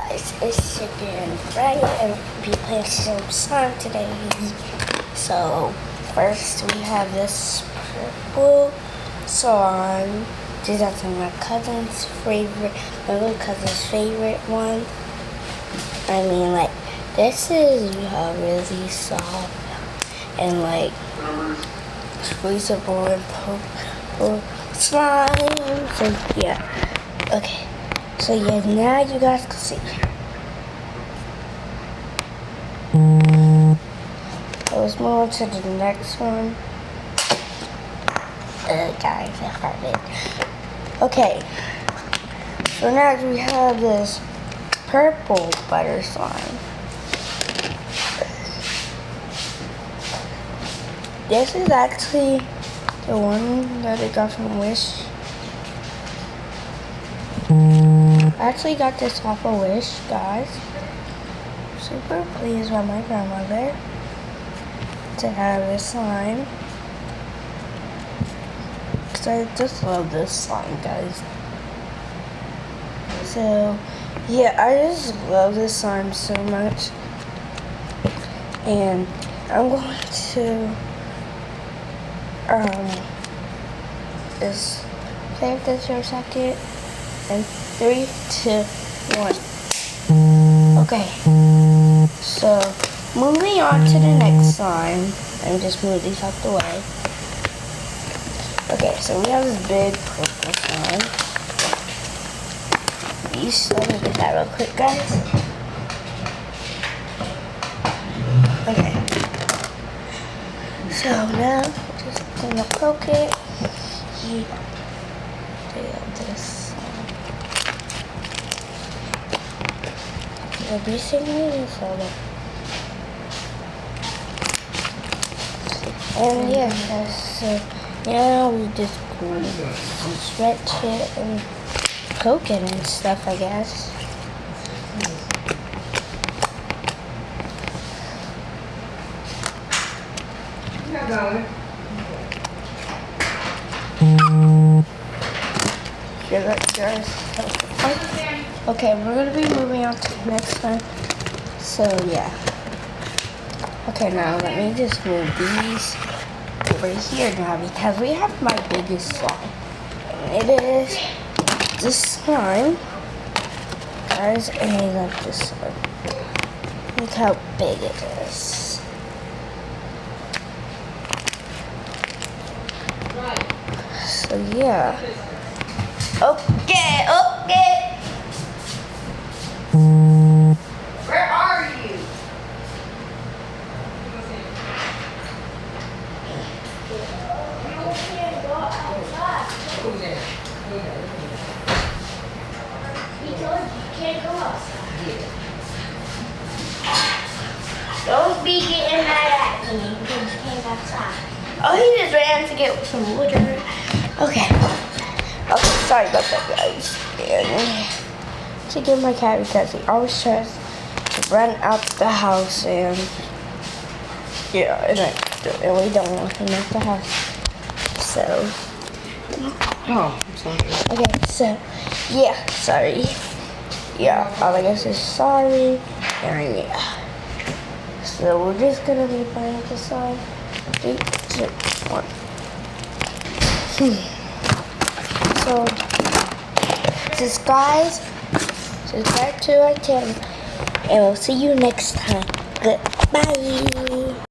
guys, it's again Neriah and we'll be playing some slime today. So first we have this purple slime. This is my cousin's favorite, my little cousin's favorite one. I mean, like, this is really soft and like squeezable and purple slime. So yeah, okay. So yeah, now you guys can see. Let's move on to the next one. Guys, I farted. Okay. So next we have this purple butter slime. This is actually the one that I got from Wish. I actually got this off of Wish, guys. Super pleased by my grandmother to have this slime. Because I just love this slime, guys. So, yeah, I just love this slime so much. And I'm going to just play with this for a second. And 3, 2, 1. Okay. So moving on to the next slime. Let me just move these out the way. Okay, so we have this big purple slime. Let me get that real quick, guys. Okay. So now just gonna poke it. This. Basically, and yeah, so now we just stretch it and poke it and stuff, I guess. Okay, we're gonna be moving on to the next one. So yeah. Okay, now let me just move these over here now because we have my biggest slime. And it is this slime. Guys, and I love this one. Look how big it is. So yeah. Okay. Where are you? You can't go outside. He told you can't go outside. Don't be getting mad at me because you came outside. Oh, he just ran to get some water. Okay, sorry about that, guys. And to get my cat because he always tries to run out the house and yeah, and we don't want him at the house. So Oh, I'm sorry. okay, so yeah, sorry. Yeah, all I guess is sorry. And yeah. So we're just gonna be playing with this song. 3, 2, 1. So subscribe to our channel and we'll see you next time. Goodbye.